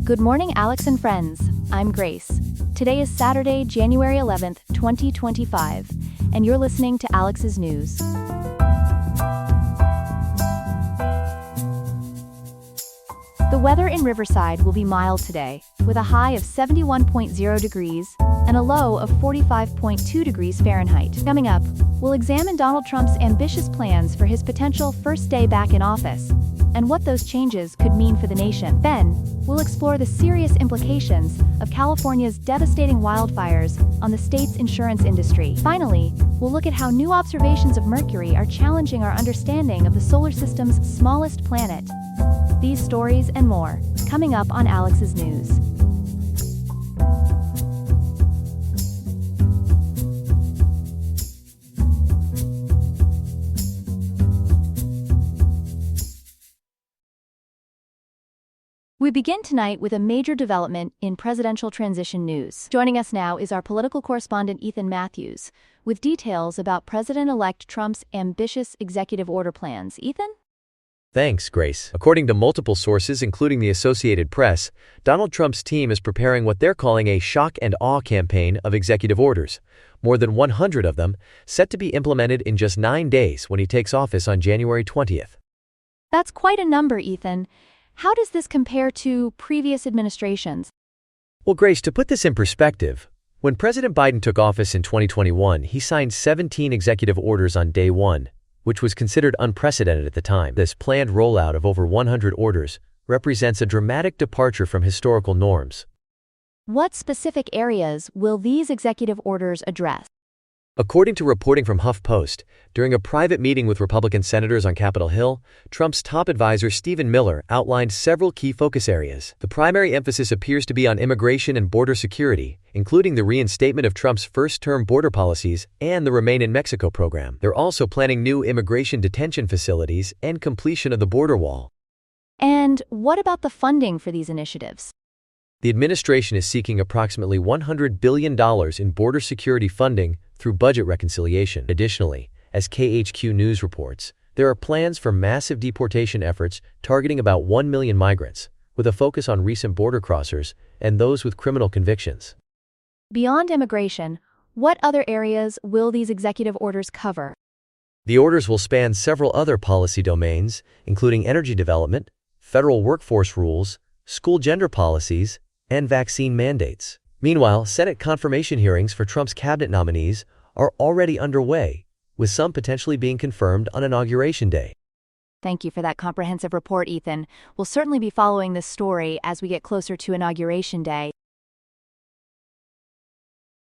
Good morning, Alex and friends. I'm Grace. Today is Saturday, January 11th, 2025, and you're listening to Alex's News. The weather in Riverside will be mild today, with a high of 71.0 degrees and a low of 45.2 degrees Fahrenheit. Coming up, we'll examine Donald Trump's ambitious plans for his potential first day back in office and what those changes could mean for the nation. Then, we'll explore the serious implications of California's devastating wildfires on the state's insurance industry. Finally, we'll look at how new observations of Mercury are challenging our understanding of the solar system's smallest planet. These stories and more, coming up on Alex's News. We begin tonight with a major development in presidential transition news. Joining us now is our political correspondent Ethan Matthews, with details about President-elect Trump's ambitious executive order plans. Ethan? Thanks, Grace. According to multiple sources, including the Associated Press, Donald Trump's team is preparing what they're calling a shock and awe campaign of executive orders, more than 100 of them, set to be implemented in just 9 days when he takes office on January 20th. That's quite a number, Ethan. How does this compare to previous administrations? Well, Grace, to put this in perspective, when President Biden took office in 2021, he signed 17 executive orders on day one, which was considered unprecedented at the time. This planned rollout of over 100 orders represents a dramatic departure from historical norms. What specific areas will these executive orders address? According to reporting from HuffPost, during a private meeting with Republican senators on Capitol Hill, Trump's top advisor Stephen Miller outlined several key focus areas. The primary emphasis appears to be on immigration and border security, including the reinstatement of Trump's first-term border policies and the Remain in Mexico program. They're also planning new immigration detention facilities and completion of the border wall. And what about the funding for these initiatives? The administration is seeking approximately $100 billion in border security funding through budget reconciliation. Additionally, as KHQ News reports, there are plans for massive deportation efforts targeting about 1 million migrants, with a focus on recent border crossers and those with criminal convictions. Beyond immigration, what other areas will these executive orders cover? The orders will span several other policy domains, including energy development, federal workforce rules, school gender policies, and vaccine mandates. Meanwhile, Senate confirmation hearings for Trump's cabinet nominees are already underway, with some potentially being confirmed on Inauguration Day. Thank you for that comprehensive report, Ethan. We'll certainly be following this story as we get closer to Inauguration Day.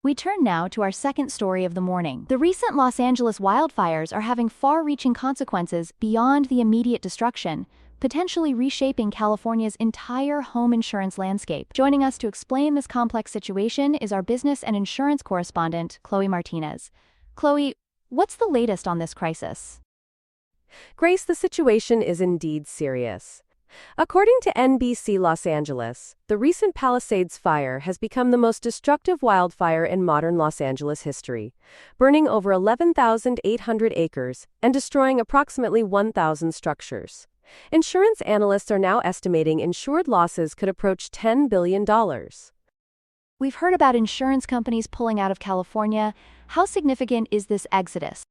We turn now to our second story of the morning. The recent Los Angeles wildfires are having far-reaching consequences beyond the immediate destruction, potentially reshaping California's entire home insurance landscape. Joining us to explain this complex situation is our business and insurance correspondent, Chloe Martinez. Chloe, what's the latest on this crisis? Grace, the situation is indeed serious. According to NBC Los Angeles, the recent Palisades fire has become the most destructive wildfire in modern Los Angeles history, burning over 11,800 acres and destroying approximately 1,000 structures. Insurance analysts are now estimating insured losses could approach $10 billion. We've heard about insurance companies pulling out of California. How significant is this exodus?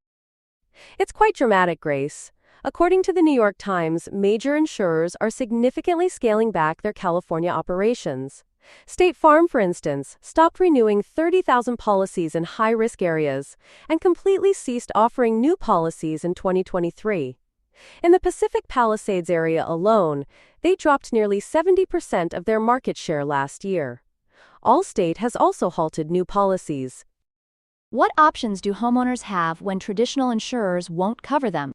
It's quite dramatic, Grace. According to the New York Times, major insurers are significantly scaling back their California operations. State Farm, for instance, stopped renewing 30,000 policies in high-risk areas and completely ceased offering new policies in 2023. In the Pacific Palisades area alone, they dropped nearly 70% of their market share last year. Allstate has also halted new policies. What options do homeowners have when traditional insurers won't cover them?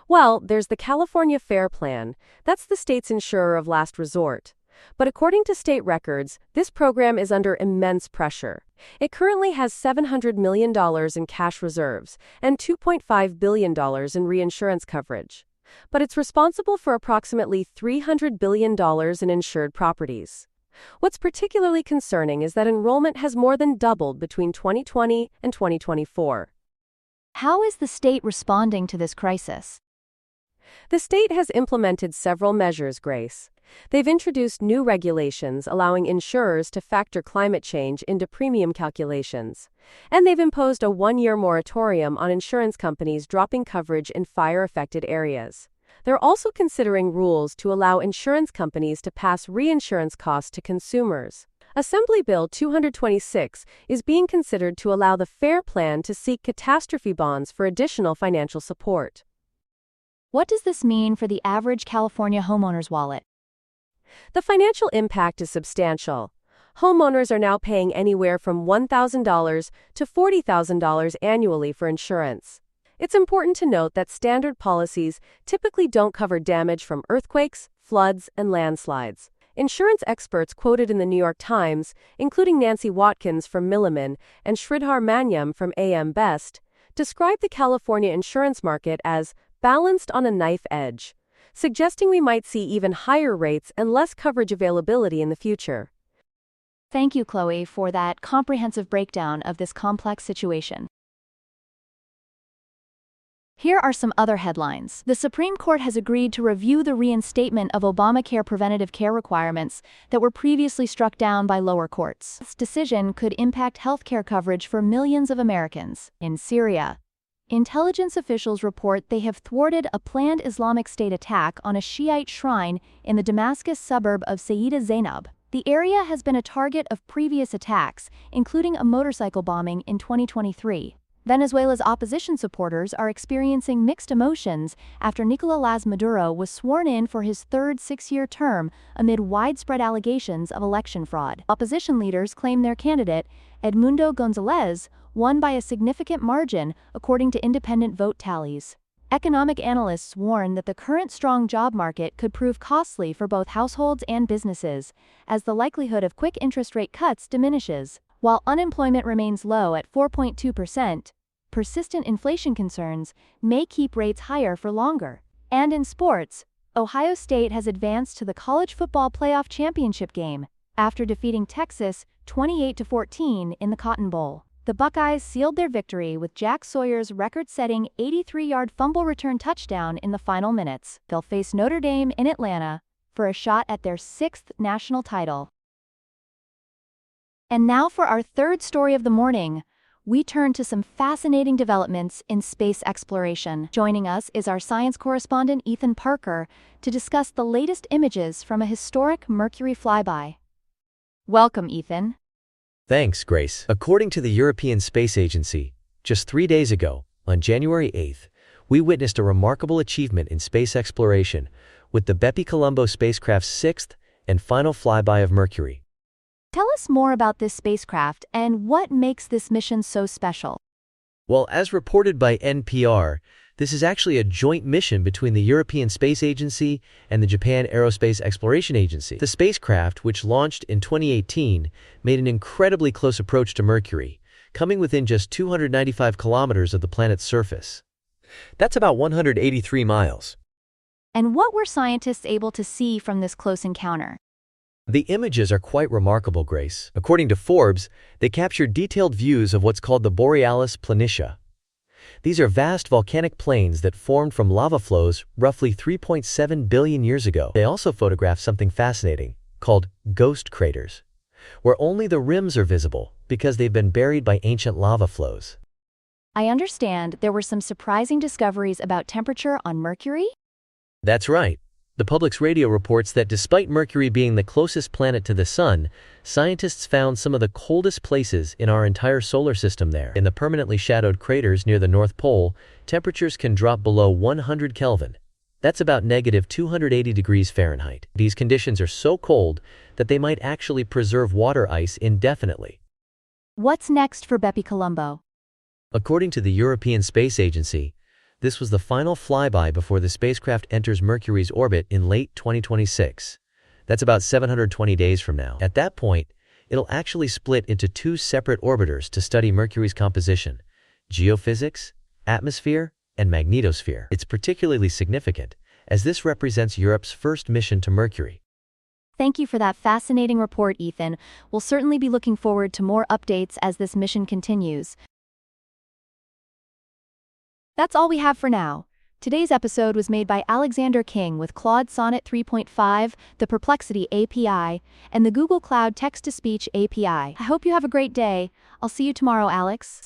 Well, there's the California Fair Plan. That's the state's insurer of last resort. But according to state records, this program is under immense pressure. It currently has $700 million in cash reserves and $2.5 billion in reinsurance coverage. But it's responsible for approximately $300 billion in insured properties. What's particularly concerning is that enrollment has more than doubled between 2020 and 2024. How is the state responding to this crisis? The state has implemented several measures, Grace. They've introduced new regulations allowing insurers to factor climate change into premium calculations. And they've imposed a one-year moratorium on insurance companies dropping coverage in fire-affected areas. They're also considering rules to allow insurance companies to pass reinsurance costs to consumers. Assembly Bill 226 is being considered to allow the FAIR Plan to seek catastrophe bonds for additional financial support. What does this mean for the average California homeowner's wallet? The financial impact is substantial. Homeowners are now paying anywhere from $1,000 to $40,000 annually for insurance. It's important to note that standard policies typically don't cover damage from earthquakes, floods, and landslides. Insurance experts quoted in the New York Times, including Nancy Watkins from Milliman and Sridhar Manyam from AM Best, described the California insurance market as balanced on a knife edge, suggesting we might see even higher rates and less coverage availability in the future. Thank you, Chloe, for that comprehensive breakdown of this complex situation. Here are some other headlines. The Supreme Court has agreed to review the reinstatement of Obamacare preventative care requirements that were previously struck down by lower courts. This decision could impact healthcare coverage for millions of Americans. In Syria, intelligence officials report they have thwarted a planned Islamic State attack on a Shiite shrine in the Damascus suburb of Sayyida Zainab. The area has been a target of previous attacks, including a motorcycle bombing in 2023. Venezuela's opposition supporters are experiencing mixed emotions after Nicolás Maduro was sworn in for his third six-year term amid widespread allegations of election fraud. Opposition leaders claim their candidate, Edmundo González, won by a significant margin according to independent vote tallies. Economic analysts warn that the current strong job market could prove costly for both households and businesses, as the likelihood of quick interest rate cuts diminishes. While unemployment remains low at 4.2%, persistent inflation concerns may keep rates higher for longer. And in sports, Ohio State has advanced to the college football playoff championship game after defeating Texas 28-14 in the Cotton Bowl. The Buckeyes sealed their victory with Jack Sawyer's record-setting 83-yard fumble return touchdown in the final minutes. They'll face Notre Dame in Atlanta for a shot at their sixth national title. And now for our third story of the morning, we turn to some fascinating developments in space exploration. Joining us is our science correspondent Ethan Parker to discuss the latest images from a historic Mercury flyby. Welcome, Ethan. Thanks, Grace. According to the European Space Agency, just 3 days ago, on January 8th, we witnessed a remarkable achievement in space exploration with the Bepi-Colombo spacecraft's sixth and final flyby of Mercury. Tell us more about this spacecraft and what makes this mission so special. Well, as reported by NPR, this is actually a joint mission between the European Space Agency and the Japan Aerospace Exploration Agency. The spacecraft, which launched in 2018, made an incredibly close approach to Mercury, coming within just 295 kilometers of the planet's surface. That's about 183 miles. And what were scientists able to see from this close encounter? The images are quite remarkable, Grace. According to Forbes, they captured detailed views of what's called the Borealis Planitia. These are vast volcanic plains that formed from lava flows roughly 3.7 billion years ago. They also photographed something fascinating, called ghost craters, where only the rims are visible because they've been buried by ancient lava flows. I understand there were some surprising discoveries about temperature on Mercury? That's right. The Public's radio reports that despite Mercury being the closest planet to the Sun, scientists found some of the coldest places in our entire solar system there. In the permanently shadowed craters near the North Pole, temperatures can drop below 100 Kelvin. That's about negative 280 degrees Fahrenheit. These conditions are so cold that they might actually preserve water ice indefinitely. What's next for Bepi-Colombo? According to the European Space Agency, this was the final flyby before the spacecraft enters Mercury's orbit in late 2026. That's about 720 days from now. At that point, it'll actually split into two separate orbiters to study Mercury's composition: geophysics, atmosphere, and magnetosphere. It's particularly significant, as this represents Europe's first mission to Mercury. Thank you for that fascinating report, Ethan. We'll certainly be looking forward to more updates as this mission continues. That's all we have for now. Today's episode was made by Alexander King with Claude Sonnet 3.5, the Perplexity API, and the Google Cloud Text-to-Speech API. I hope you have a great day. I'll see you tomorrow, Alex.